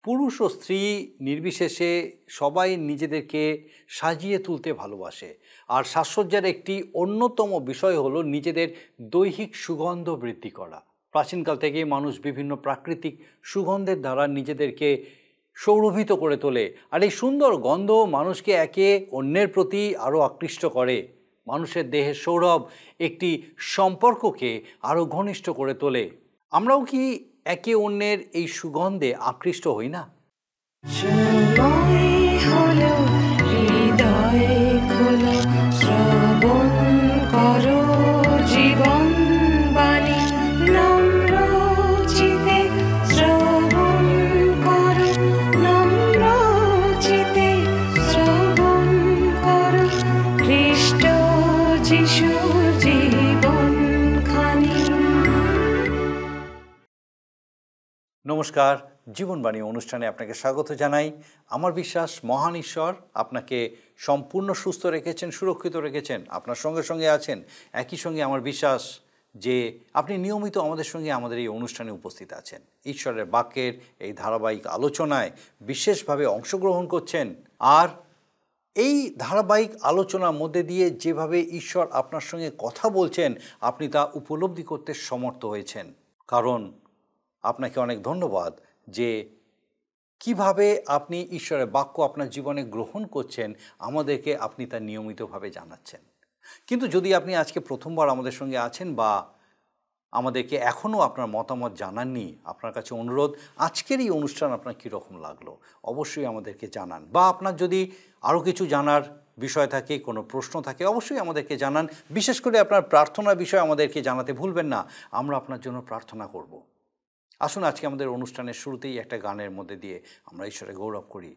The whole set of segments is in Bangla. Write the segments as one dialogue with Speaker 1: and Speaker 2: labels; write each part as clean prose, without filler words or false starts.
Speaker 1: পুরুষ ও স্ত্রী নির্বিশেষে সবাই নিজেদেরকে সাজিয়ে তুলতে ভালোবাসে। আর সাজসজ্জার একটি অন্যতম বিষয় হলো নিজেদের দৈহিক সুগন্ধ বৃদ্ধি করা। প্রাচীনকাল থেকেই মানুষ বিভিন্ন প্রাকৃতিক সুগন্ধের দ্বারা নিজেদেরকে সৌরভিত করে তোলে। আর এই সুন্দর গন্ধ মানুষকে একে অন্যের প্রতি আরও আকৃষ্ট করে। মানুষের দেহের সৌরভ একটি সম্পর্ককে আরও ঘনিষ্ঠ করে তোলে। আমরাও কি একে অন্যের এই সুগন্ধে আকৃষ্ট হই না? নমস্কার, জীবনবাণী অনুষ্ঠানে আপনাকে স্বাগত জানাই। আমার বিশ্বাস মহান ঈশ্বর আপনাকে সম্পূর্ণ সুস্থ রেখেছেন, সুরক্ষিত রেখেছেন, আপনার সঙ্গে সঙ্গে আছেন। একই সঙ্গে আমার বিশ্বাস যে আপনি নিয়মিত আমাদের সঙ্গে আমাদের এই অনুষ্ঠানে উপস্থিত আছেন। ঈশ্বরের বাক্যের এই ধারাবাহিক আলোচনায় বিশেষভাবে অংশগ্রহণ করছেন। আর এই ধারাবাহিক আলোচনার মধ্যে দিয়ে যেভাবে ঈশ্বর আপনার সঙ্গে কথা বলছেন, আপনি তা উপলব্ধি করতে সমর্থ হয়েছেন। কারণ আপনাকে অনেক ধন্যবাদ যে কিভাবে আপনি ঈশ্বরের বাক্য আপনার জীবনে গ্রহণ করছেন, আমাদেরকে আপনি তা নিয়মিতভাবে জানাচ্ছেন। কিন্তু যদি আপনি আজকে প্রথমবার আমাদের সঙ্গে আছেন বা আমাদেরকে এখনও আপনার মতামত জানাননি, আপনার কাছে অনুরোধ, আজকের এই অনুষ্ঠান আপনার কীরকম লাগলো অবশ্যই আমাদেরকে জানান। বা আপনার যদি আরও কিছু জানার বিষয় থাকে, কোনো প্রশ্ন থাকে, অবশ্যই আমাদেরকে জানান। বিশেষ করে আপনার প্রার্থনার বিষয় আমাদেরকে জানাতে ভুলবেন না, আমরা আপনার জন্য প্রার্থনা করব। আসুন আজকে আমাদের অনুষ্ঠানের শুরুতেই একটা গানের মধ্যে দিয়ে আমরা ঈশ্বরে গৌরব করি।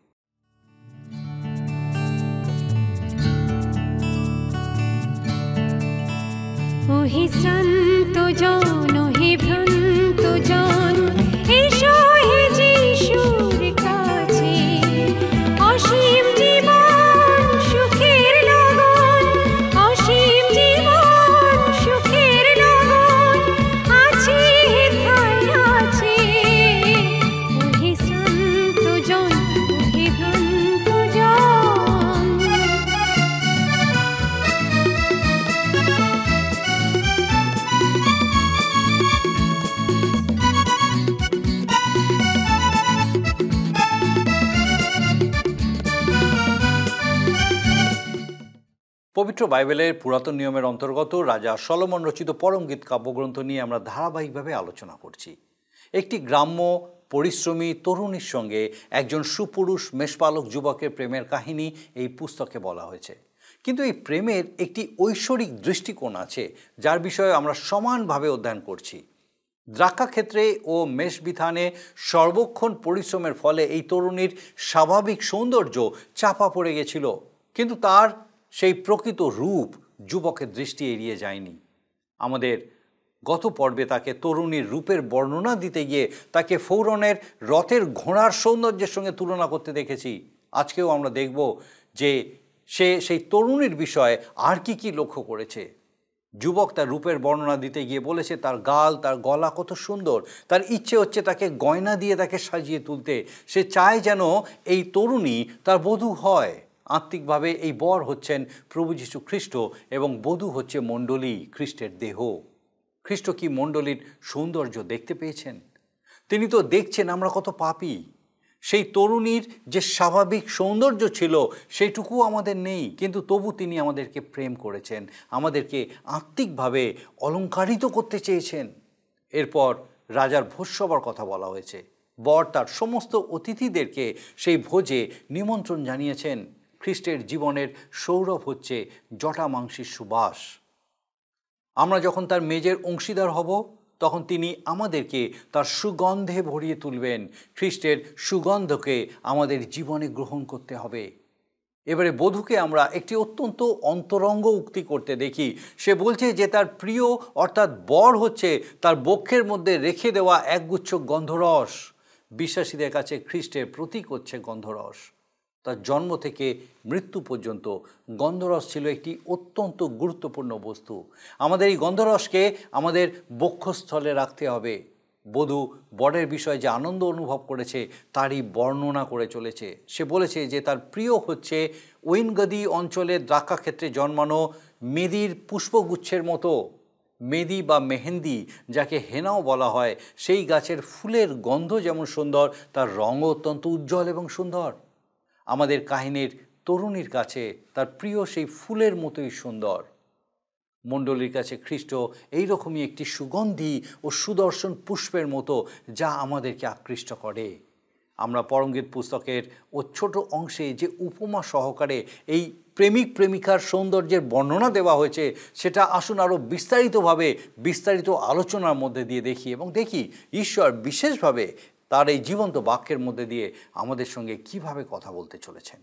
Speaker 2: ওহে শ্রান্ত জন, ওহে ভ্রান্ত জন, এসো হে যিশুর কাছে। অসীম জীবন সুখের লগন, অসীম জীবন সুখের লগন আছে হেথায় আছে। ওহে শ্রান্ত জন, ওহে ভ্রান্ত জন।
Speaker 1: পবিত্র বাইবেলের পুরাতন নিয়মের অন্তর্গত রাজা সলোমন রচিত পরমগীত কাব্যগ্রন্থ নিয়ে আমরা ধারাবাহিকভাবে আলোচনা করছি। একটি গ্রাম্য পরিশ্রমী তরুণীর সঙ্গে একজন সুপুরুষ মেষপালক যুবকের প্রেমের কাহিনী এই পুস্তকে বলা হয়েছে। কিন্তু এই প্রেমের একটি ঐশ্বরিক দৃষ্টিকোণ আছে, যার বিষয়ে আমরা সমানভাবে অধ্যয়ন করছি। দ্রাক্ষাক্ষেত্রে ও মেষবিথানে সর্বক্ষণ পরিশ্রমের ফলে এই তরুণীর স্বাভাবিক সৌন্দর্য চাপা পড়ে গেছিল, কিন্তু তার সেই প্রকৃত রূপ যুবকের দৃষ্টি এড়িয়ে যায়নি। আমাদের গত পর্বে তাকে তরুণীর রূপের বর্ণনা দিতে গিয়ে তাকে ফৌরনের রথের ঘোড়ার সৌন্দর্যের সঙ্গে তুলনা করতে দেখেছি। আজকেও আমরা দেখব যে সে সেই তরুণীর বিষয়ে আর কি লক্ষ্য করেছে। যুবক তার রূপের বর্ণনা দিতে গিয়ে বলেছে তার গাল, তার গলা কত সুন্দর। তার ইচ্ছে হচ্ছে তাকে গয়না দিয়ে তাকে সাজিয়ে তুলতে। সে চায় যেন এই তরুণী তার বধূ হয়। আত্মিকভাবে এই বর হচ্ছেন প্রভু যীশু খ্রিস্ট এবং বধূ হচ্ছে মণ্ডলী, খ্রিস্টের দেহ। খ্রিস্ট কি মণ্ডলীর সৌন্দর্য দেখতে পেয়েছেন? তিনি তো দেখছেন আমরা কত পাপী। সেই তরুণীর যে স্বাভাবিক সৌন্দর্য ছিল সেইটুকু আমাদের নেই, কিন্তু তবু তিনি আমাদেরকে প্রেম করেছেন, আমাদেরকে আত্মিকভাবে অলংকারিত করতে চেয়েছেন। এরপর রাজার ভোজসভার কথা বলা হয়েছে। বর তার সমস্ত অতিথিদেরকে সেই ভোজে নিমন্ত্রণ জানিয়েছেন। খ্রিস্টের জীবনের সৌরভ হচ্ছে জটামাংসীর সুবাস। আমরা যখন তার মেজের অংশীদার হব, তখন তিনি আমাদেরকে তার সুগন্ধে ভরিয়ে তুলবেন। খ্রিস্টের সুগন্ধকে আমাদের জীবনে গ্রহণ করতে হবে। এবারে বধূকে আমরা একটি অত্যন্ত অন্তরঙ্গ উক্তি করতে দেখি। সে বলছে যে তার প্রিয় অর্থাৎ বর হচ্ছে তার বক্ষের মধ্যে রেখে দেওয়া একগুচ্ছ গন্ধরস। বিশ্বাসীদের কাছে খ্রিস্টের প্রতীক হচ্ছে গন্ধরস। তার জন্ম থেকে মৃত্যু পর্যন্ত গন্ধরস ছিল একটি অত্যন্ত গুরুত্বপূর্ণ বস্তু। আমাদের এই গন্ধরসকে আমাদের বক্ষস্থলে রাখতে হবে। বধূ বরের বিষয়ে যে আনন্দ অনুভব করেছে তারই বর্ণনা করে চলেছে। সে বলেছে যে তার প্রিয় হচ্ছে ওয়েনগদি অঞ্চলের দ্রাক্ষা ক্ষেত্রে জন্মানো মেদির পুষ্পগুচ্ছের মতো, মেদি বা মেহেন্দি যাকে হেনাও বলা হয়, সেই গাছের ফুলের গন্ধ যেমন সুন্দর, তার রঙও অত্যন্ত উজ্জ্বল এবং সুন্দর। আমাদের কাহিনীর তরুণীর কাছে তার প্রিয় সেই ফুলের মতোই সুন্দর। মণ্ডলীর কাছে খ্রিস্ট এইরকমই একটি সুগন্ধি ও সুদর্শন পুষ্পের মতো, যা আমাদেরকে আকৃষ্ট করে। আমরা পরমগীত পুস্তকের ও ছোট অংশে যে উপমা সহকারে এই প্রেমিক প্রেমিকার সৌন্দর্যের বর্ণনা দেওয়া হয়েছে, সেটা আসুন আরও বিস্তারিতভাবে বিস্তারিত আলোচনার মধ্যে দিয়ে দেখি এবং দেখি ঈশ্বর বিশেষভাবে তার এই জীবন্ত বাক্যের মধ্যে দিয়ে আমাদের সঙ্গে কিভাবে কথা বলতে চলেছেন।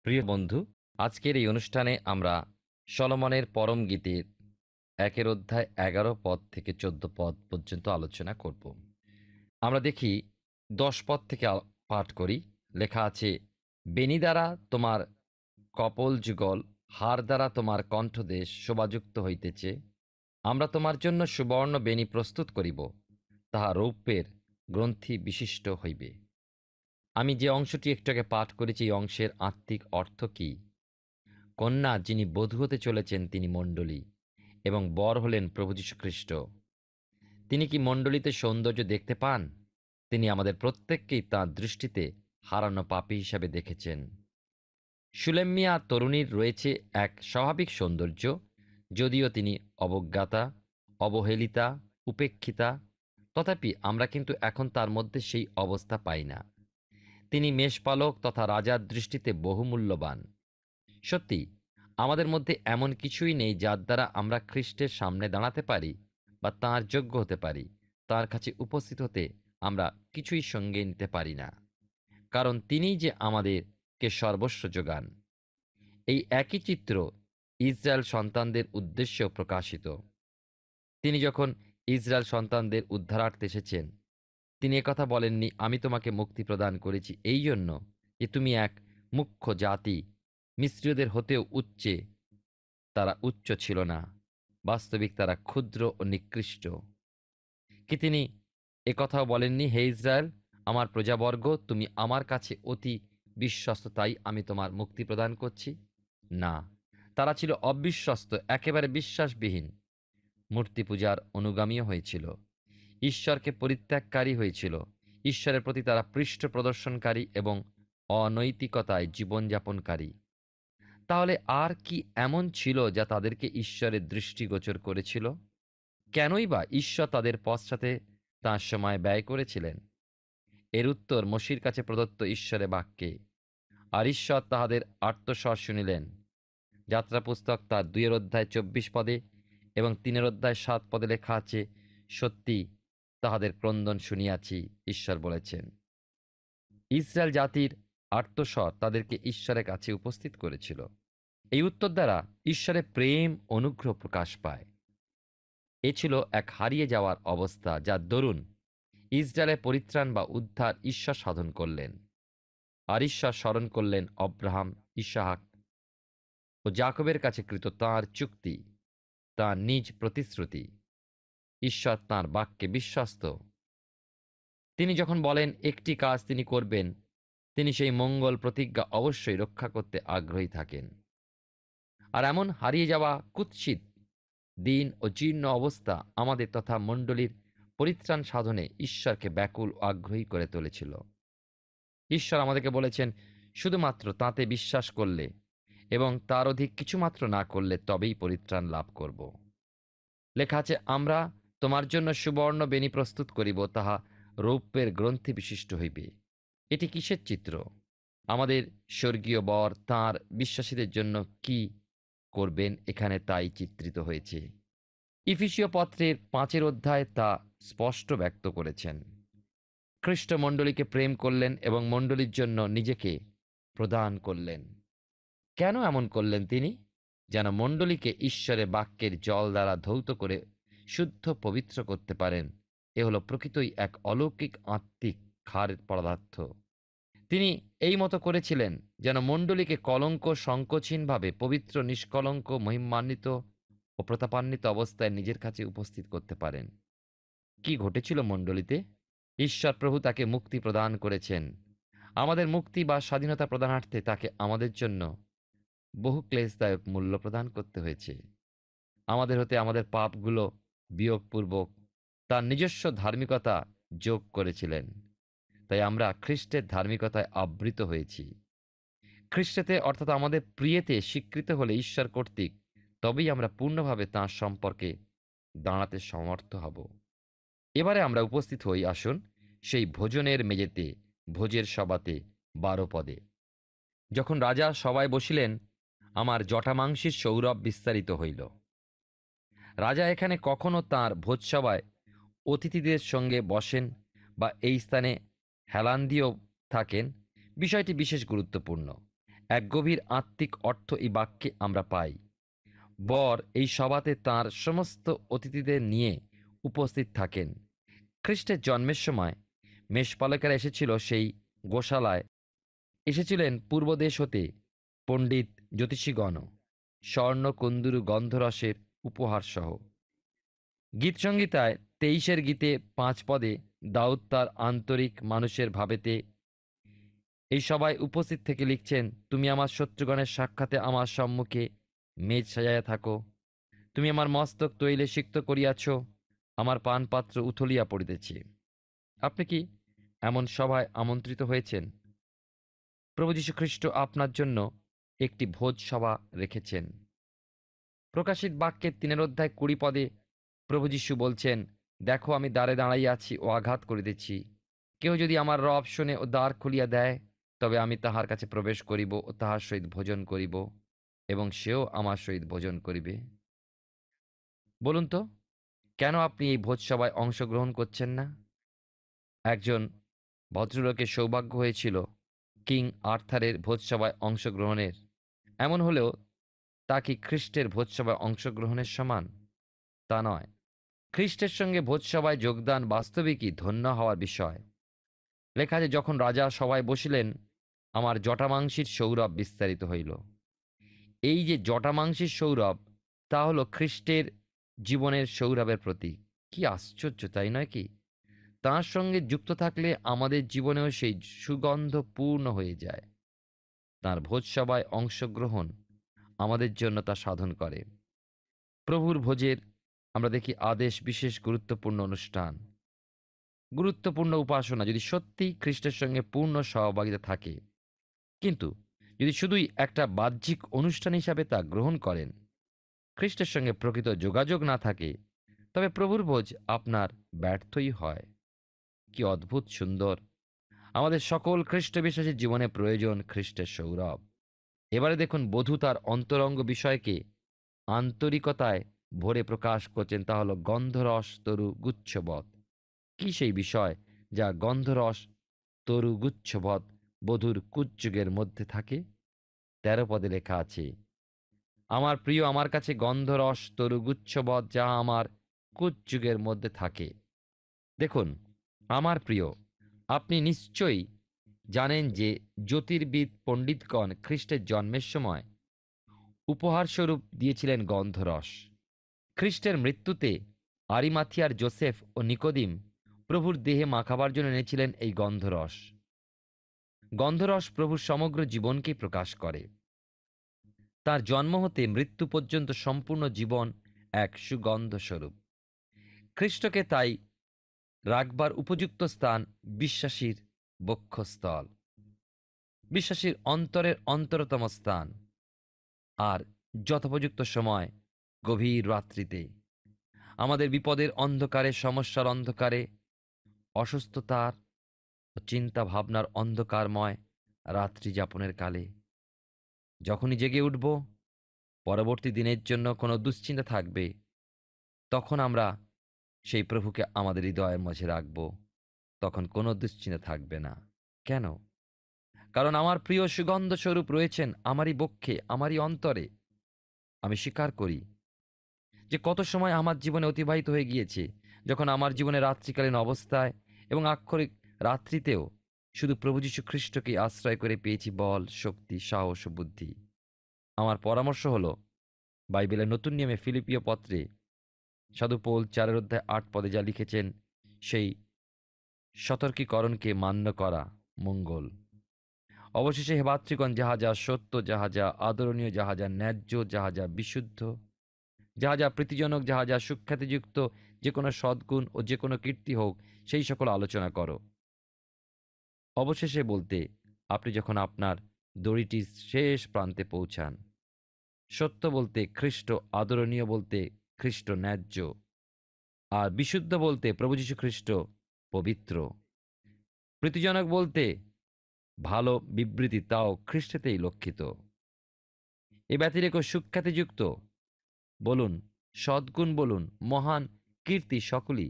Speaker 3: প্রিয় বন্ধু, আজকের এই অনুষ্ঠানে আমরা সলোমনের পরম গীতের 1 অধ্যায় 11 পদ থেকে 14 পদ পর্যন্ত আলোচনা করব। আমরা দেখি 10 পদ থেকে পাঠ করি। লেখা আছে, বেনি দ্বারা তোমার কপল যুগল, হার দ্বারা তোমার কণ্ঠদেশ শোভাযুক্ত হইতেছে। আমরা তোমার জন্য সুবর্ণ বেনি প্রস্তুত করিব, তাহা রৌপ্যের গ্রন্থি বিশিষ্ট হইবে। আমি যে অংশটি একটু আগে পাঠ করেছি, এই অংশের আত্মিক অর্থ কি? কন্যা যিনি বধূ হতে চলেছেন তিনি মণ্ডলী এবং বর হলেন প্রভু যীশু খ্রিস্ট। তিনি কি মণ্ডলীতে সৌন্দর্য দেখতে পান? তিনি আমাদের প্রত্যেককেই তাঁর দৃষ্টিতে হারানো পাপী হিসাবে দেখেছেন। সুলেমিয়া তরুণীর রয়েছে এক স্বাভাবিক সৌন্দর্য, যদিও তিনি অবজ্ঞাতা, অবহেলিতা, উপেক্ষিতা, তথাপি আমরা কিন্তু এখন তার মধ্যে সেই অবস্থা পাই না। তিনি মেষপালক তথা রাজার দৃষ্টিতে বহুমূল্যবান। সত্যি, আমাদের মধ্যে এমন কিছুই নেই যার দ্বারা আমরা খ্রিস্টের সামনে দাঁড়াতে পারি বা তাঁর যোগ্য হতে পারি। তাঁর কাছে উপস্থিত হতে আমরা কিছুই সঙ্গে নিতে পারি না, কারণ তিনিই যে আমাদেরকে সর্বস্ব যোগান। এই একই চিত্র ইসরায়েল সন্তানদের উদ্দেশ্যেও প্রকাশিত। তিনি যখন ইসরায়েল সন্তানদের উদ্ধারার্থে এসেছেন, তিনি একথা বলেননি, আমি তোমাকে মুক্তি প্রদান করেছি এই জন্য যে তুমি এক মুখ্য জাতি, মিস্রীয়দের হতেও উচ্চে তারা উচ্চ ছিল না। বাস্তবিক তারা ক্ষুদ্র ও নিকৃষ্ট। কি তিনি একথাও বলেননি, হে ইসরায়েল আমার প্রজাবর্গ, তুমি আমার কাছে অতি বিশ্বস্ত, তাই আমি তোমার মুক্তি প্রদান করছি? না, তারা ছিল অবিশ্বস্ত, একেবারে বিশ্বাসবিহীন, মূর্তি পূজার অনুগামীও হয়েছিল, ঈশ্বরকে পরিত্যাগকারী হয়েছিল। ঈশ্বরের প্রতি তারা পৃষ্ঠ প্রদর্শনকারী এবং অনৈতিকতায় জীবনযাপনকারী। তাহলে আর কি এমন ছিল যা তাদেরকে ঈশ্বরের দৃষ্টিগোচর করেছিল? কেনই বা ঈশ্বর তাদের পশ্চাতে তাঁর সময় ব্যয় করেছিলেন? এর উত্তর মসির কাছে প্রদত্ত ঈশ্বরের বাক্যে। আর ঈশ্বর তাহাদের আর্তস্বর শুনিলেন। যাত্রা পুস্তক তার 2 অধ্যায় 24 পদে এবং 3 অধ্যায় 7 পদে লেখা আছে, সত্যি তাহাদের ক্রন্দন শুনিয়াছি, ঈশ্বর বলেছেন। ইসরায়েল জাতির আর্তস্বর তাদেরকে ঈশ্বরের কাছে উপস্থিত করেছিল। এই উত্তর দ্বারা ঈশ্বরের প্রেম অনুগ্রহ প্রকাশ পায়। এ ছিল এক হারিয়ে যাওয়ার অবস্থা, যার দরুন ইসরায়েলের পরিত্রাণ বা উদ্ধার ঈশ্বর সাধন করলেন। আর ঈশ্বর স্মরণ করলেন অব্রাহাম, ইসাহাক ও যাকবের কাছে কৃত তাঁর চুক্তি, তাঁর নিজ প্রতিশ্রুতি। ঈশ্বর তাঁর বাক্যে বিশ্বস্ত। তিনি যখন বলেন একটি কাজ তিনি করবেন, তিনি সেই মঙ্গল প্রতিজ্ঞা অবশ্যই রক্ষা করতে আগ্রহী থাকেন। আর এমন হারিয়ে যাওয়া কুৎসিত দিন ও জীর্ণ অবস্থা আমাদের তথা মণ্ডলীর পরিত্রাণ সাধনে ঈশ্বরকে ব্যাকুল ও আগ্রহী করে তুলেছিল। ঈশ্বর আমাদেরকে বলেছেন, শুধুমাত্র তাঁতে বিশ্বাস করলে এবং তার অধিক কিছুমাত্র না করলে তবেই পরিত্রাণ লাভ করব। লেখা আছে, আমরা তোমার জন্য সুবর্ণ বেনি প্রস্তুত করিব, তাহা রৌপ্যের গ্রন্থি বিশিষ্ট হইবে। এটি কিসের চিত্র? আমাদের স্বর্গীয় বর তাঁর বিশ্বাসীদের জন্য কি করবেন, এখানে তাই চিত্রিত হয়েছে। ইফিসীয় পত্রের 5 অধ্যায় তা স্পষ্ট ব্যক্ত করেছেন। খ্রিস্ট মণ্ডলীকে প্রেম করলেন এবং মণ্ডলীর জন্য নিজেকে প্রদান করলেন। কেন এমন করলেন তিনি? যেন মণ্ডলীকে ঈশ্বরের বাক্যের জল দ্বারা ধৌত করে শুদ্ধ পবিত্র করতে পারেন। এ হলো প্রকৃতই এক অলৌকিক আত্মিক ক্ষার পদার্থ। তিনি এই মতো করেছিলেন যেন মণ্ডলীকে কলঙ্ক সংকোচহীনভাবে পবিত্র, নিষ্কলঙ্ক, মহিমান্বিত ও প্রতাপান্বিত অবস্থায় নিজের কাছে উপস্থিত করতে পারেন। কি ঘটেছিল মণ্ডলীতে? ঈশ্বর প্রভু তাকে মুক্তি প্রদান করেছেন। আমাদের মুক্তি বা স্বাধীনতা প্রদানার্থে তাকে আমাদের জন্য বহু ক্লেশদায়ক মূল্য প্রদান করতে হয়েছে। আমাদের হতে আমাদের পাপগুলো বিয়োগপূর্বক তার নিজস্ব ধার্মিকতা যোগ করেছিলেন। তাই আমরা খ্রিস্টের ধার্মিকতায় আবৃত হয়েছি। খ্রিস্টেতে অর্থাৎ আমাদের প্রিয়েতে স্বীকৃত হলে ঈশ্বর কর্তৃক, তবেই আমরা পূর্ণভাবে তাঁর সম্পর্কে দাঁড়াতে সমর্থ হব। এবারে আমরা উপস্থিত হই, আসুন, সেই ভোজনের মেজেতে, ভোজের সভাতে 12 পদে। যখন রাজা সভায় বসিলেন, আমার জটামাংসির সৌরভ বিস্তারিত হইল। রাজা এখানে কখনো তাঁর ভোজসভায় অতিথিদের সঙ্গে বসেন বা এই স্থানে হেলান দিয়েও থাকেন, বিষয়টি বিশেষ গুরুত্বপূর্ণ। এক গভীর আত্মিক অর্থ এই বাক্যে আমরা পাই। বর এই সভাতে তাঁর সমস্ত অতিথিদের নিয়ে উপস্থিত থাকেন। খ্রিস্টের জন্মের সময় মেষপালকেরা এসেছিল সেই গোশালায়। এসেছিলেন পূর্বদেশ হতে পণ্ডিত জ্যোতিষীগণ, স্বর্ণ কুন্দুরু গন্ধরসের উপহারসহ। গীতসংহিতায় 23 গীতে 5 পদে দাউদ তার আন্তরিক মানুষের ভাবেতে এই সবাই উপস্থিত থেকে লিখছেন, তুমি আমার শত্রুগণের সাক্ষাতে আমার সম্মুখে মেজ সাজাইয়া থাকো। তুমি আমার মস্তক তৈলে সিক্ত করিয়াছ, আমার পানপাত্র উথলিয়া পড়িতেছে। আপনি কি এমন সভায় আমন্ত্রিত হয়েছেন? প্রভু যীশু খ্রিস্ট আপনার জন্য একটি ভোজ সভা রেখেছেন। প্রকাশিত বাক্যের 3 অধ্যায় 20 পদে প্রভু যীশু বলছেন, দেখো আমি দ্বারে দাঁড়াইয়া আছি ও আঘাত করিতেছি। কেউ যদি আমার রব শোনে ও দ্বার খুলিয়া দেয়, তবে আমি তাহার কাছে প্রবেশ করিব ও তাহার সহিত ভোজন করিব এবং সেও আমার সহিত ভোজন করিবে। বলুন তো, কেন আপনি এই ভোজসভায় অংশগ্রহণ করছেন না? একজন ভদ্রলোকের সৌভাগ্য হয়েছিল কিং আর্থারের ভোজসভায় অংশগ্রহণের। এমন হলেও তা কি খ্রিস্টের ভোজসভায় অংশগ্রহণের সমান? তা নয়। খ্রিস্টের সঙ্গে ভোজসভায় যোগদান বাস্তবিকই ধন্য হওয়ার বিষয়। লেখা আছে, যখন রাজা সভায় বসিলেন, আমার জটামাংসির সৌরভ বিস্তারিত হইল। এই যে জটামাংসির সৌরভ, তা হলো খ্রিস্টের জীবনের সৌরভের প্রতীক। কি আশ্চর্য, তাই নয় কি? তাঁর সঙ্গে যুক্ত থাকলে আমাদের জীবনেও সেই সুগন্ধ পূর্ণ হয়ে যায়। তাঁর ভোজসভায় অংশগ্রহণ আমাদের জন্য তা সাধন করে। প্রভুর ভোজের আমরা দেখি আদেশ বিশেষ গুরুত্বপূর্ণ অনুষ্ঠান, গুরুত্বপূর্ণ উপাসনা, যদি সত্যি খ্রিস্টের সঙ্গে পূর্ণ সহভাগিতা থাকে। কিন্তু যদি শুধুই একটা বাহ্যিক অনুষ্ঠান হিসাবে তা গ্রহণ করেন, খ্রিস্টের সঙ্গে প্রকৃত যোগাযোগ না থাকে, তবে প্রভুর ভোজ আপনার ব্যর্থই হয়। কি অদ্ভুত সুন্দর! আমাদের সকল খ্রিস্ট বিশ্বাসীর জীবনে প্রয়োজন খ্রিস্টের সৌরভ। এবারে দেখুন, বধূ তার অন্তরঙ্গ বিষয়কে আন্তরিকতায় ভরে প্রকাশ করছেন, তা হলো গন্ধরস তরু গুচ্ছবৎ। কি সেই বিষয় যা গন্ধরস তরু গুচ্ছবৎ বধূর কুচযুগের মধ্যে থাকে? 13 পদে লেখা আছে, আমার প্রিয় আমার কাছে গন্ধরস তরু গুচ্ছবৎ, যা আমার কুচযুগের মধ্যে থাকে। দেখুন, আমার প্রিয়, আপনি নিশ্চয়ই জানেন যে জ্যোতির্বিদ পণ্ডিতগণ খ্রিস্টের জন্মের সময় উপহারস্বরূপ দিয়েছিলেন গন্ধরস। খ্রিস্টের মৃত্যুতে আরিমাথিয়ার যোসেফ ও নিকোদিম প্রভুর দেহে মাখাবার জন্য এনেছিলেন এই গন্ধরস। গন্ধরস প্রভুর সমগ্র জীবনকেই প্রকাশ করে। তার জন্ম হতে মৃত্যু পর্যন্ত সম্পূর্ণ জীবন এক সুগন্ধ স্বরূপ। খ্রিস্টকে তাই রাখবার উপযুক্ত স্থান বিশ্বাসীর বক্ষস্থল, বিশ্বাসীর অন্তরের অন্তরতম স্থান, আর যথোপযুক্ত সময় গভীর রাত্রিতে, আমাদের বিপদের অন্ধকারে, সমস্যার অন্ধকারে, অসুস্থতার ও চিন্তা ভাবনার অন্ধকারময় রাত্রি যাপনের কালে, যখনই জেগে উঠব, পরবর্তী দিনের জন্য কোনো দুশ্চিন্তা থাকবে, তখন আমরা সেই প্রভুকে আমাদের হৃদয়ের মাঝে রাখব। তখন কোনো দুশ্চিন্তা থাকবে না। কেন? কারণ আমার প্রিয় সুগন্ধ স্বরূপ রয়েছেন আমারই বক্ষে, আমারই অন্তরে। আমি স্বীকার করি যে কত সময় আমার জীবনে অতিবাহিত হয়ে গিয়েছে, যখন আমার জীবনে রাত্রিকালীন অবস্থায় এবং আক্ষরিক রাত্রিতেও শুধু প্রভু যীশু খ্রিস্টকে আশ্রয় করে পেয়েছি বল, শক্তি, সাহস ও বুদ্ধি। আমার পরামর্শ হলো, বাইবেলের নতুন নিয়মে ফিলিপিয় পত্রে সাধু পৌল 4 অধ্যায় 8 পদে যা লিখেছেন, সেই সতর্কীকরণকে মান্য করা মঙ্গল। অবশেষে হে ভাতৃগণ, যাহা যা সত্য, যাহা যা আদরণীয়, যাহা যা ন্যায্য, যাহা যা বিশুদ্ধ, যাহা যা প্রীতিজনক, যাহা যা সুখ্যাতিযুক্ত, যে কোনো সদ্গুণ ও যে কোনো কীর্তি হোক, সেই সকল আলোচনা করো। অবশেষে বলতে, আপনি যখন আপনার দড়িটির শেষ প্রান্তে পৌঁছান, সত্য বলতে খ্রিস্ট, আদরণীয় বলতে খ্রিস্ট ন্যায্য, আর বিশুদ্ধ বলতে প্রভু যীশু খ্রিস্ট পবিত্র, প্রীতিজনক বলতে ভালো বিবৃতি, তাও খ্রিস্টেতেই লক্ষিত। এ ব্যতিরেক সুখ্যাতিযুক্ত বলুন, সদ্গুণ বলুন, মহান কীর্তি সকলই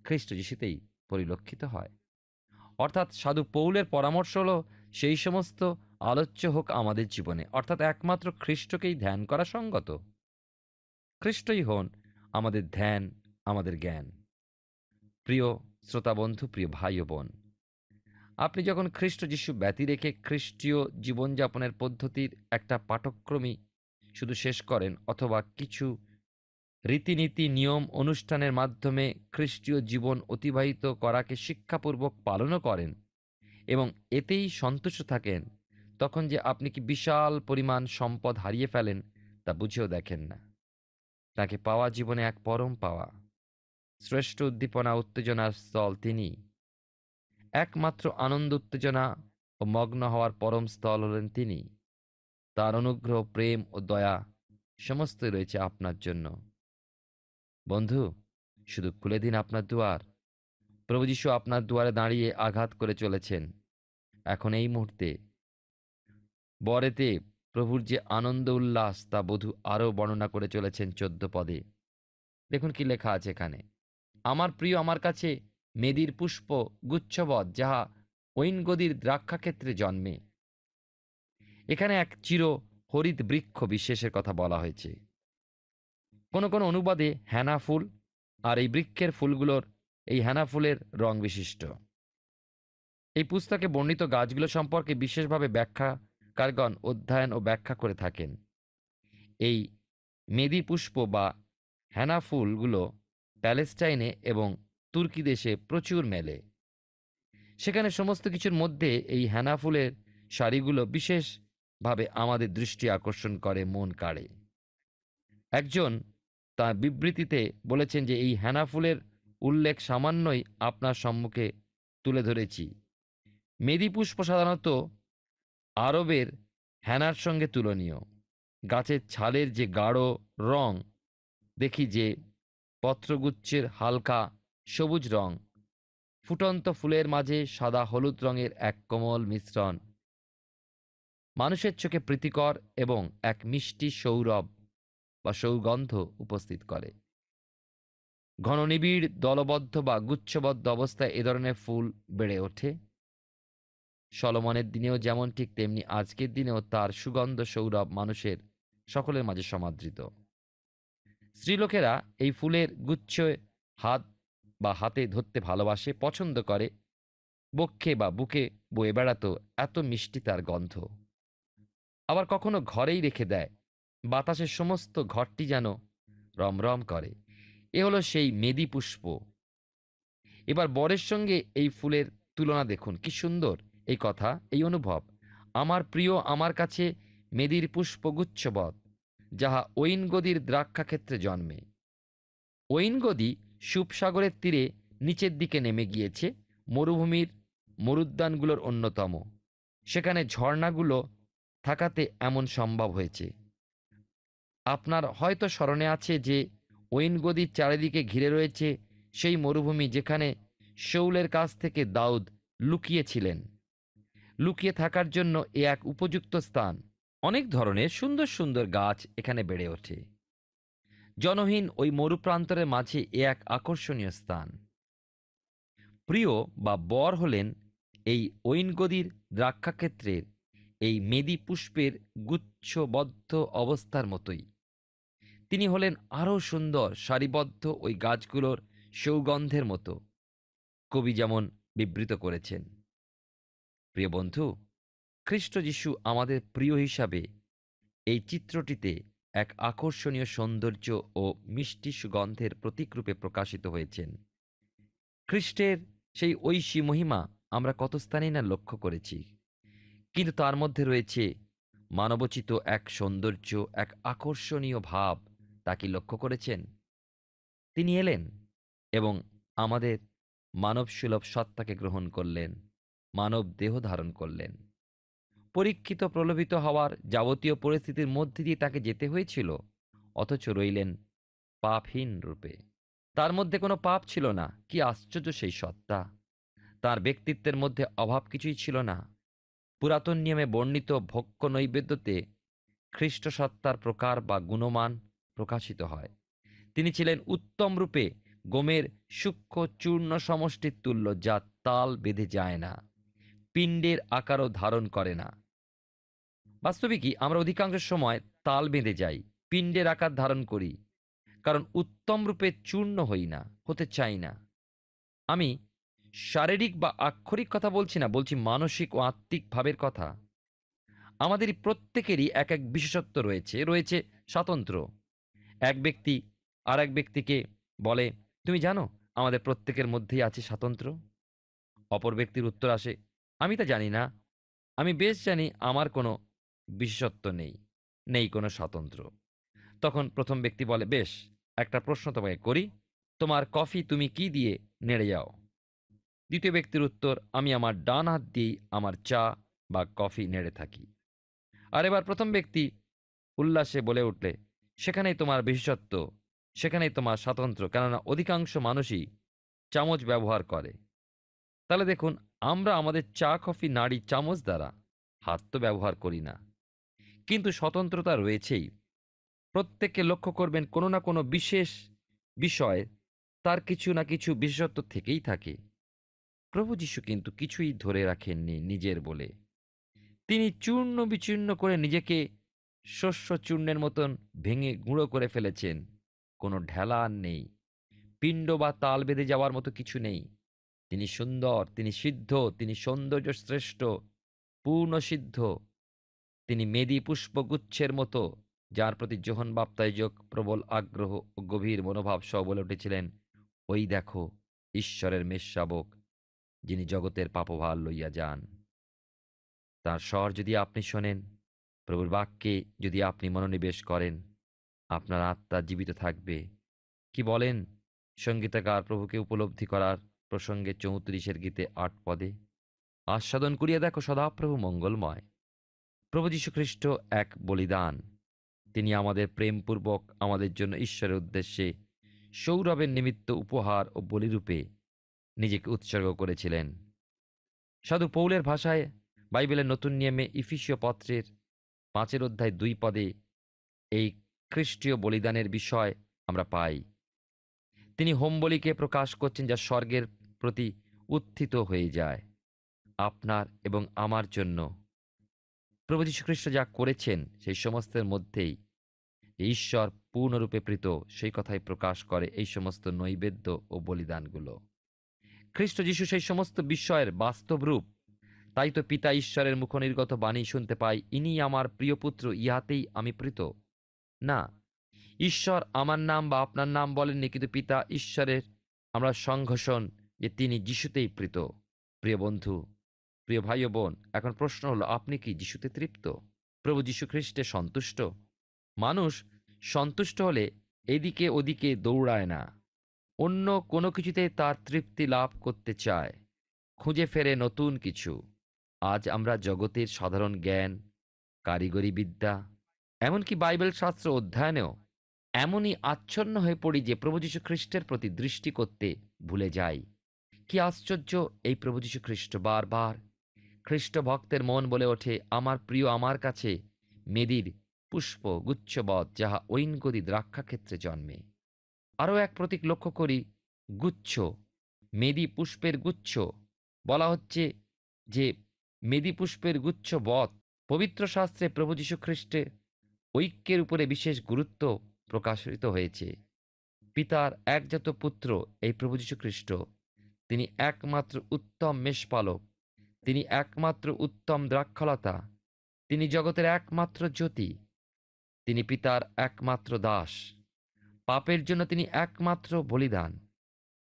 Speaker 3: খ্রিস্ট যীশুতেই পরিলক্ষিত হয়। অর্থাৎ সাধু পৌলের পরামর্শ হল সেই সমস্ত আলোচ্য হোক আমাদের জীবনে, অর্থাৎ একমাত্র খ্রিস্টকেই ধ্যান করা সঙ্গত। খ্রিস্টই হন আমাদের ধ্যান, আমাদের জ্ঞান। প্রিয় শ্রোতা বন্ধু, প্রিয় ভাই ও বোন, আপনি যখন খ্রিস্ট যীশু ব্যতি রেখে খ্রিস্টীয় জীবনযাপনের পদ্ধতির একটা পাঠক্রমই শুধু শেষ করেন, অথবা কিছু রীতিনীতি নিয়ম অনুষ্ঠানের মাধ্যমে খ্রিস্টীয় জীবন অতিবাহিত করাকে শিক্ষাপূর্বক পালনও করেন এবং এতেই সন্তুষ্ট থাকেন, তখন যে আপনি কি বিশাল পরিমাণ সম্পদ হারিয়ে ফেলেন তা বুঝেও দেখেন না। তাকে পাওয়া জীবনে এক পরম পাওয়া, শ্রেষ্ঠ উদ্দীপনা উত্তেজনার স্থল তিনি। একমাত্র আনন্দ উত্তেজনা ও মগ্ন হওয়ার পরম স্থল হলেন তিনি। তার অনুগ্রহ, প্রেম ও দয়া সমস্তই রয়েছে আপনার জন্য। বন্ধু, শুধু খুলে দিন আপনার দুয়ার। প্রভু যীশু আপনার দুয়ারে দাঁড়িয়ে আঘাত করে চলেছেন। এখন এই মুহূর্তে বরেতে প্রভুর যে আনন্দ উল্লাস তা বধূ আরও বর্ণনা করে চলেছেন 14 পদে। দেখুন কি লেখা আছে এখানে: আমার প্রিয় আমার কাছে মেদির পুষ্প গুচ্ছবৎ, যাহা ঐনগদির দ্রাক্ষাক্ষেত্রে জন্মে। এখানে এক চির হরিত বৃক্ষ বিশেষের কথা বলা হয়েছে। কোন কোন অনুবাদে হেনা ফুল, আর এই বৃক্ষের ফুলগুলোর এই হেনা ফুলের রং বিশিষ্ট। এই পুস্তকে বর্ণিত গাছগুলো সম্পর্কে বিশেষভাবে ব্যাখ্যাকারগণ অধ্যয়ন ও ব্যাখ্যা করে থাকেন। এই মেদি পুষ্প বা হেনা ফুলগুলো প্যালেস্টাইনে এবং তুর্কি দেশে প্রচুর মেলে। সেখানে সমস্ত কিছুর মধ্যে এই হেনা ফুলের সারিগুলো বিশেষভাবে আমাদের দৃষ্টি আকর্ষণ করে, মন কাড়ে। একজন তার বিবৃতিতে বলেছেন যে এই হেনা ফুলের উল্লেখ সামান্যই আপনার সম্মুখে তুলে ধরেছি। মেদি পুষ্প সাধারণত আরবের হেনার সঙ্গে তুলনীয়। গাছের ছালের যে গাঢ় রং দেখি, যে পত্রগুচ্ছের হালকা সবুজ রং, ফুটন্ত ফুলের মাঝে সাদা হলুদ রঙের এক কোমল মিশ্রণ মানুষের চোখে প্রীতিকর এবং এক মিষ্টি সৌরভ বা সৌগন্ধ উপস্থিত করে। ঘন নিবিড় দলবদ্ধ বা গুচ্ছবদ্ধ অবস্থায় এ ধরনের ফুল বেড়ে ওঠে। সলোমনের দিনেও যেমন, ঠিক তেমনি আজকের দিনেও তার সুগন্ধ সৌরভ মানুষের সকলের মাঝে সমাদৃত। স্ত্রীলোকেরা এই ফুলের গুচ্ছ হাত বা হাতে ধরতে ভালোবাসে, পছন্দ করে। বক্ষে বা বুকে বয়ে বেড়াতো, এত মিষ্টি তার গন্ধ। আবার কখনো ঘরেই রেখে দেয়, বাতাসের সমস্ত ঘরটি যেন রমরম করে। এ হলো সেই মেদি পুষ্প। এবার বরের সঙ্গে এই ফুলের তুলনা দেখুন, কি সুন্দর এই কথা, এই অনুভব। আমার প্রিয় আমার কাছে মেদির পুষ্পগুচ্ছবৎ, যাহা ঐনগদির দ্রাক্ষাক্ষেত্রে জন্মে। ঐনগদি সুপসাগরের তীরে নিচের দিকে নেমে গিয়েছে, মরুভূমির মরুদ্যানগুলোর অন্যতম। সেখানে ঝর্ণাগুলো থাকাতে এমন সম্ভব হয়েছে। আপনার হয়তো স্মরণে আছে যে ঐনগদির চারিদিকে ঘিরে রয়েছে সেই মরুভূমি, যেখানে শৌলের কাছ থেকে দাউদ লুকিয়েছিলেন। লুকিয়ে থাকার জন্য এ এক উপযুক্ত স্থান। অনেক ধরনের সুন্দর সুন্দর গাছ এখানে বেড়ে ওঠে। জনহীন ওই মরুপ্রান্তরের মাঝে এ এক আকর্ষণীয় স্থান। প্রিয় বা বর হলেন এই ঐনগদির দ্রাক্ষাক্ষেত্রের এই মেদি পুষ্পের গুচ্ছবদ্ধ অবস্থার মতোই। তিনি হলেন আরও সুন্দর সারিবদ্ধ ওই গাছগুলোর সৌগন্ধের মতো, কবি যেমন বিবৃত করেছেন। প্রিয় বন্ধু, খ্রিস্ট যীশু আমাদের প্রিয় হিসাবে এই চিত্রটিতে এক আকর্ষণীয় সৌন্দর্য ও মিষ্টি সুগন্ধের প্রতীকরূপে প্রকাশিত হয়েছেন। খ্রিস্টের সেই ঐশী মহিমা আমরা কত স্থানেই না লক্ষ্য করেছি, কিন্তু তার মধ্যে রয়েছে মানবোচিত এক সৌন্দর্য, এক আকর্ষণীয় ভাব। তা কি লক্ষ্য করেছেন? তিনি এলেন এবং আমাদের মানবসুলভ সত্তাকে গ্রহণ করলেন, মানব দেহ ধারণ করলেন। পরীক্ষিত প্রলোভিত হওয়ার যাবতীয় পরিস্থিতির মধ্যে দিয়ে তাকে যেতে হয়েছিল, অথচ রইলেন পাপহীন রূপে। তার মধ্যে কোনো পাপ ছিল না। কি আশ্চর্য সেই সত্তা! তার ব্যক্তিত্বের মধ্যে অভাব কিছুই ছিল না। পুরাতন নিয়মে বর্ণিত ভোগ্য নৈবেদ্যতে খ্রিস্ট সত্তার প্রকার বা গুণমান প্রকাশিত হয়। তিনি ছিলেন উত্তম রূপে গমের সূক্ষ্ম চূর্ণ সমষ্টির তুল্য, যা তাল বেঁধে যায় না, পিণ্ডের আকারও ধারণ করে না। বাস্তবিকই আমরা অধিকাংশ সময় তাল বেঁধে যাই, পিণ্ডের আকার ধারণ করি, কারণ উত্তম রূপে চূর্ণ হই না, হতে চাই না। আমি শারীরিক বা আক্ষরিক কথা বলছি না, বলছি মানসিক ও আত্মিক ভাবের কথা। আমাদের প্রত্যেকেরই এক এক বিশেষত্ব রয়েছে, রয়েছে স্বাতন্ত্র্য। এক ব্যক্তি আর এক ব্যক্তিকে বলে, তুমি জানো আমাদের প্রত্যেকের মধ্যেই আছে স্বাতন্ত্র্য। অপর ব্যক্তির উত্তর আসে, আমি তা জানি না, আমি বেশ জানি আমার কোনো বিশেষত্ব নেই, নেই কোনো স্বাতন্ত্র্য। তখন প্রথম ব্যক্তি বলে, বেশ, একটা প্রশ্ন তোমাকে করি, তোমার কফি তুমি কি দিয়ে নেড়ে যাও? দ্বিতীয় ব্যক্তির উত্তর, আমি আমার ডান হাত দিয়েই আমার চা বা কফি নেড়ে থাকি। আর এবার প্রথম ব্যক্তি উল্লাসে বলে উঠলে, সেখানেই তোমার বিশেষত্ব, সেখানেই তোমার স্বাতন্ত্র্য, কেননা অধিকাংশ মানুষই চামচ ব্যবহার করে। তাহলে দেখুন, আমরা আমাদের চা কফি নাড়ি চামচ দ্বারা, হাত তো ব্যবহার করি না। কিন্তু স্বতন্ত্রতা রয়েছেই। প্রত্যেককে লক্ষ্য করবেন, কোনো না কোনো বিশেষ বিষয় তার কিছু না কিছু বিশেষত্ব থেকেই থাকে। প্রভু যীশু কিন্তু কিছুই ধরে রাখেননি নিজের বলে। তিনি চূর্ণ বিচূর্ণ করে নিজেকে শস্য চূর্ণের মতন ভেঙে গুঁড়ো করে ফেলেছেন। কোনো ঢেলা আর নেই, পিণ্ড বা তাল বেঁধে যাওয়ার মতো কিছু নেই। তিনি সুন্দর, তিনি সিদ্ধ, তিনি সৌন্দর্য শ্রেষ্ঠ, পূর্ণ সিদ্ধ। তিনি মেদি পুষ্পগুচ্ছের মতো, যার প্রতি যোহন বাপ্তাইজক প্রবল আগ্রহ ও গভীর মনোভাব সহ বলে উঠেছিলেন, ওই দেখো ঈশ্বরের মেষশাবক, যিনি জগতের পাপভার লইয়া যান। তার স্বর যদি আপনি শোনেন, প্রভুর বাক্যে যদি আপনি মনোনিবেশ করেন, আপনার আত্মা জীবিত থাকবে। কি বলেন সঙ্গীতকার প্রভুকে উপলব্ধি করার প্রসঙ্গে 34 গীতে 8 পদে, আস্বাদন করিয়া দেখো সদাপ্রভু মঙ্গলময়। প্রভু যীশু খ্রিস্ট এক বলিদান। তিনি আমাদের প্রেমপূর্বক আমাদের জন্য ঈশ্বরের উদ্দেশ্যে সৌরভের নিমিত্ত উপহার ও বলিরূপে নিজেকে উৎসর্গ করেছিলেন। সাধু পৌলের ভাষায় বাইবেলের নতুন নিয়মে ইফিসীয় পত্রের 5 পদে এই খ্রিস্টীয় বলিদানের বিষয় আমরা পাই। তিনি হোমবলিকে প্রকাশ করছেন, যা স্বর্গের প্রতি উত্থিত হয়ে যায় আপনার এবং আমার জন্য। প্রভু যীশু খ্রিস্ট যা করেছেন সেই সমস্তের মধ্যেই ঈশ্বর পূর্ণরূপে প্রীত, সেই কথাই প্রকাশ করে এই সমস্ত নৈবেদ্য ও বলিদানগুলো। খ্রিস্ট যীশু সেই সমস্ত বিষয়ের বাস্তব রূপ। তাই তো পিতা ঈশ্বরের মুখনির্গত বাণী শুনতে পাই, ইনি আমার প্রিয় পুত্র, ইহাতেই আমি প্রীত। না, ঈশ্বর আমার নাম বা আপনার নাম বলেননি, কিন্তু পিতা ঈশ্বরের আমরা সংঘোষণ যে তিনি যিশুতেই প্রীত। প্রিয় বন্ধু, প্রিয় ভাই ও বোন, এখন প্রশ্ন হলো, আপনি কি যিশুতে তৃপ্ত? প্রভু যীশু খ্রিস্টে সন্তুষ্ট? মানুষ সন্তুষ্ট হলে এদিকে ওদিকে দৌড়ায় না, অন্য কোনো কিছুতে তার তৃপ্তি লাভ করতে চায়, খুঁজে ফেরে নতুন কিছু। আজ আমরা জগতের সাধারণ জ্ঞান, কারিগরি বিদ্যা, এমনকি বাইবেল শাস্ত্র অধ্যয়নেও এমনই আচ্ছন্ন হয়ে পড়ি যে প্রভু যীশু খ্রিস্টের প্রতি দৃষ্টি করতে ভুলে যাই। কি আশ্চর্য! এই প্রভু যীশু খ্রিস্ট বারবার খ্রিস্ট ভক্তের মন বলে ওঠে, আমার প্রিয় আমার কাছে মেদির পুষ্প গুচ্ছবৎ, যাহা ঐনগদি দ্রাক্ষাক্ষেত্রে জন্মে। আরও এক প্রতীক লক্ষ্য করি, গুচ্ছ, মেদি পুষ্পের গুচ্ছ। বলা হচ্ছে যে মেদি পুষ্পের গুচ্ছ বৎ। পবিত্র শাস্ত্রে প্রভু যীশু খ্রিস্টের ঐক্যের উপরে বিশেষ গুরুত্ব প্রকাশিত হয়েছে। পিতার একজাত পুত্র এই প্রভু যীশু খ্রিস্ট, তিনি একমাত্র উত্তম মেষপালক, তিনি একমাত্র উত্তম দ্রাক্ষালতা, তিনি জগতের একমাত্র জ্যোতি, তিনি পিতার একমাত্র দাস, পাপের জন্য তিনি একমাত্র বলিদান।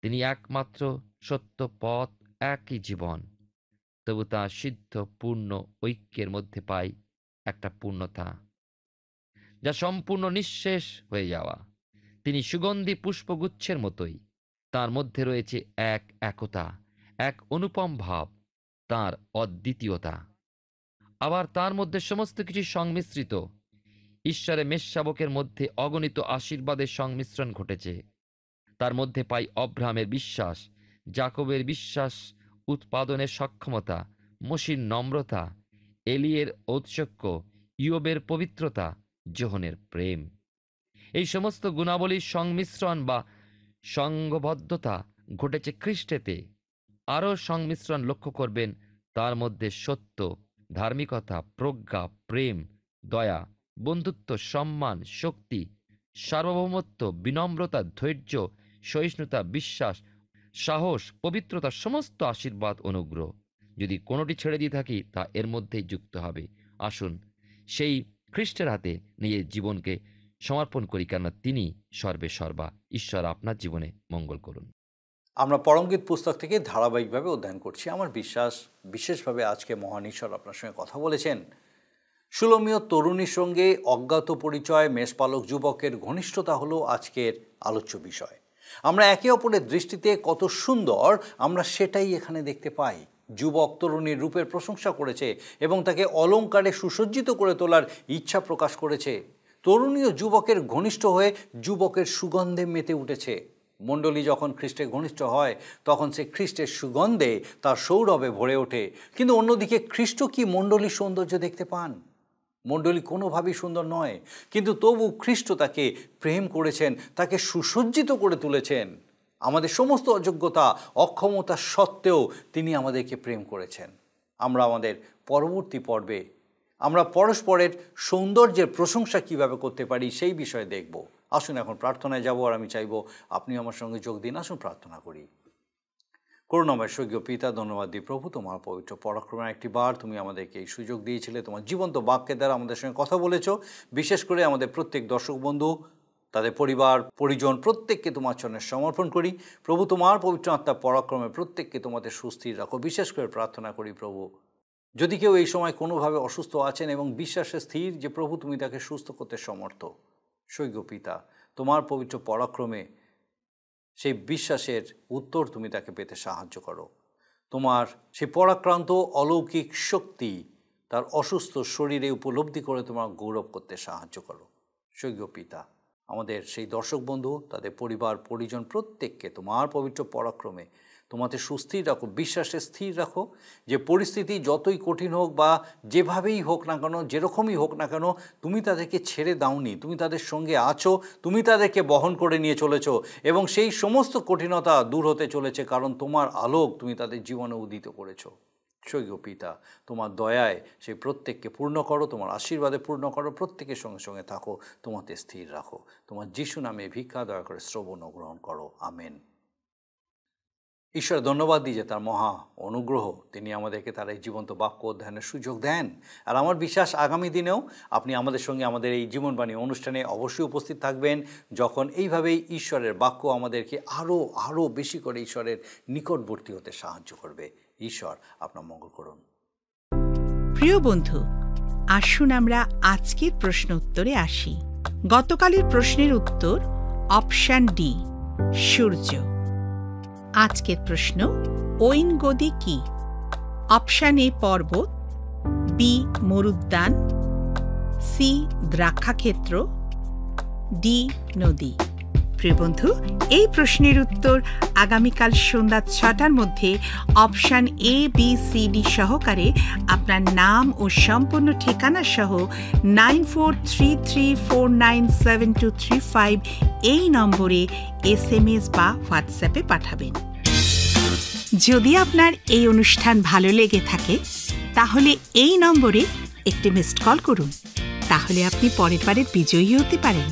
Speaker 3: তিনি একমাত্র সত্য পথ, একই জীবন। তবু তা সিদ্ধ পূর্ণ ঐক্যের মধ্যে পাই একটা পূর্ণতা, যা সম্পূর্ণ নিঃশেষ হয়ে যাওয়া। তিনি সুগন্ধি পুষ্পগুচ্ছের মতোই, তার মধ্যে রয়েছে এক একতা, এক অনুপম ভাব, তার অদ্বিতীয়তা। আবার তার মধ্যে সমস্ত কিছু সংমিশ্রিত। ঈশ্বরের মেষশাবকের মধ্যে অগণিত আশীর্বাদের সংমিশ্রণ ঘটেছে। তার মধ্যে পাই অব্রাহামের বিশ্বাস, যাকবের বিশ্বাস উৎপাদনের সক্ষমতা, মোশির নম্রতা, এলিয়ের ঔৎসুক্য, ইয়োবের পবিত্রতা, যোহনের প্রেম। এই সমস্ত গুণাবলীর সংমিশ্রণ বা সংঘবদ্ধতা ঘটেছে খ্রিস্টেতে। আরও সংমিশ্রণ লক্ষ্য করবেন তার মধ্যে সত্য, ধার্মিকতা, প্রজ্ঞা, প্রেম, দয়া, বন্ধুত্ব, সম্মান, শক্তি, সার্বভৌমত্ব, বিনম্রতা, ধৈর্য, সহিষ্ণুতা, বিশ্বাস, সাহস, পবিত্রতা, সমস্ত আশীর্বাদ, অনুগ্রহ। যদি কোনোটি ছেড়ে দিয়ে থাকি তা এর মধ্যেই যুক্ত হবে। আসুন সেই খ্রিস্টের হাতে নিজের জীবনকে সমর্পণ করি, কেননা তিনি সর্বে সর্বা। ঈশ্বর আপনার জীবনে মঙ্গল করুন।
Speaker 1: আমরা পরমগীত পুস্তক থেকে ধারাবাহিকভাবে অধ্যয়ন করছি। আমার বিশ্বাস বিশেষভাবে আজকে মহান ঈশ্বর আপনার সঙ্গে কথা বলেছেন। সুলমীয় তরুণীর সঙ্গে অজ্ঞাত পরিচয় মেষপালক যুবকের ঘনিষ্ঠতা হলো আজকের আলোচ্য বিষয়। আমরা একে অপরের দৃষ্টিতে কত সুন্দর আমরা সেটাই এখানে দেখতে পাই। যুবক তরুণীর রূপের প্রশংসা করেছে এবং তাকে অলংকারে সুসজ্জিত করে তোলার ইচ্ছা প্রকাশ করেছে। তরুণীও যুবকের ঘনিষ্ঠ হয়ে যুবকের সুগন্ধে মেতে উঠেছে। মণ্ডলী যখন খ্রিস্টের ঘনিষ্ঠ হয় তখন সে খ্রিস্টের সুগন্ধে তার সৌরভে ভরে ওঠে। কিন্তু অন্যদিকে খ্রিস্ট কি মণ্ডলীর সৌন্দর্য দেখতে পান? মণ্ডলী কোনোভাবেই সুন্দর নয়, কিন্তু তবু খ্রিস্ট তাকে প্রেম করেছেন, তাকে সুসজ্জিত করে তুলেছেন। আমাদের সমস্ত অযোগ্যতা, অক্ষমতা সত্ত্বেও তিনি আমাদেরকে প্রেম করেছেন। আমরা আমাদের পরবর্তী পর্বে আমরা পরস্পরের সৌন্দর্যের প্রশংসা কিভাবে করতে পারি সেই বিষয়ে দেখব। আসুন এখন প্রার্থনায় যাব, আর আমি চাইব আপনি আমার সঙ্গে যোগ দিন। আসুন প্রার্থনা করি। করুণাময় স্বর্গীয় পিতা, ধন্যবাদ দিই প্রভু তোমার পবিত্র পরাক্রমের একটি বার তুমি আমাদেরকে এই সুযোগ দিয়েছিলে। তোমার জীবন্ত বাক্যের দ্বারা আমাদের সঙ্গে কথা বলেছ। বিশেষ করে আমাদের প্রত্যেক দর্শক বন্ধু, তাদের পরিবার পরিজন প্রত্যেককে তোমার চরণে সমর্পণ করি। প্রভু তোমার পবিত্র আত্মার পরাক্রমে প্রত্যেককে তোমাদের সুস্থির রাখো। বিশেষ করে প্রার্থনা করি প্রভু, যদি কেউ এই সময় কোনোভাবে অসুস্থ আছেন এবং বিশ্বাসে স্থির যে প্রভু তুমি তাকে সুস্থ করতে সমর্থ, স্বর্গীয় পিতা তোমার পবিত্র পরাক্রমে সেই বিশ্বাসের উত্তর তুমি তাকে পেতে সাহায্য করো। তোমার সেই পরাক্রান্ত অলৌকিক শক্তি তার অসুস্থ শরীরে উপলব্ধি করে তোমার গৌরব করতে সাহায্য করো। স্বর্গীয় পিতা আমাদের সেই দর্শক বন্ধু, তাদের পরিবার পরিজন প্রত্যেককে তোমার পবিত্র পরাক্রমে তোমাদের সুস্থির রাখো, বিশ্বাসে স্থির রাখো। যে পরিস্থিতি যতই কঠিন হোক বা যেভাবেই হোক না কেন, যেরকমই হোক না কেন, তুমি তাদেরকে ছেড়ে দাওনি, তুমি তাদের সঙ্গে আছো, তুমি তাদেরকে বহন করে নিয়ে চলেছো এবং সেই সমস্ত কঠিনতা দূর হতে চলেছে, কারণ তোমার আলোক তুমি তাদের জীবনে উদিত করেছো। স্বর্গীয় পিতা তোমার দয়ায় সেই প্রত্যেককে পূর্ণ করো, তোমার আশীর্বাদে পূর্ণ করো, প্রত্যেকের সঙ্গে সঙ্গে থাকো, তোমাতে স্থির রাখো। তোমার যিশু নামে ভিক্ষা দয়া করে শ্রবণ ও গ্রহণ করো, আমেন। ঈশ্বর ধন্যবাদ দিই যে তার মহা অনুগ্রহ তিনি আমাদেরকে তার এই জীবন্ত বাক্য অধ্যয়নের সুযোগ দেন। আর আমার বিশ্বাস আগামী দিনেও আপনি আমাদের সঙ্গে আমাদের এই জীবনবাণী অনুষ্ঠানে অবশ্যই উপস্থিত থাকবেন, যখন এইভাবেই ঈশ্বরের বাক্য আমাদেরকে আরও বেশি করে ঈশ্বরের নিকটবর্তী হতে সাহায্য করবে। ঈশ্বর আপনার মঙ্গল করুন।
Speaker 4: প্রিয় বন্ধু, আসুন আমরা আজকের প্রশ্ন উত্তরে আসি। গতকালের প্রশ্নের উত্তর অপশন ডি, সূর্য। আজকের প্রশ্ন, ঐনগদি কি? অপশন এ পর্বত, বি মরুদ্যান, সি দ্রাক্ষাক্ষেত্র, ডি নদী। প্রিয় বন্ধু, এই প্রশ্নের উত্তর আগামীকাল সন্ধ্যা 6টার মধ্যে option A B C D সহকারে আপনার নাম ও সম্পূর্ণ ঠিকানা সহ 9433497235 এই নম্বরে SMS বা হোয়াটসঅ্যাপে পাঠাবেন। যদি আপনার এই অনুষ্ঠান ভালো লেগে থাকে তাহলে এই নম্বরে একটি মিসড কল করুন, তাহলে আপনি পরের বারে বিজয়ী হতে পারেন।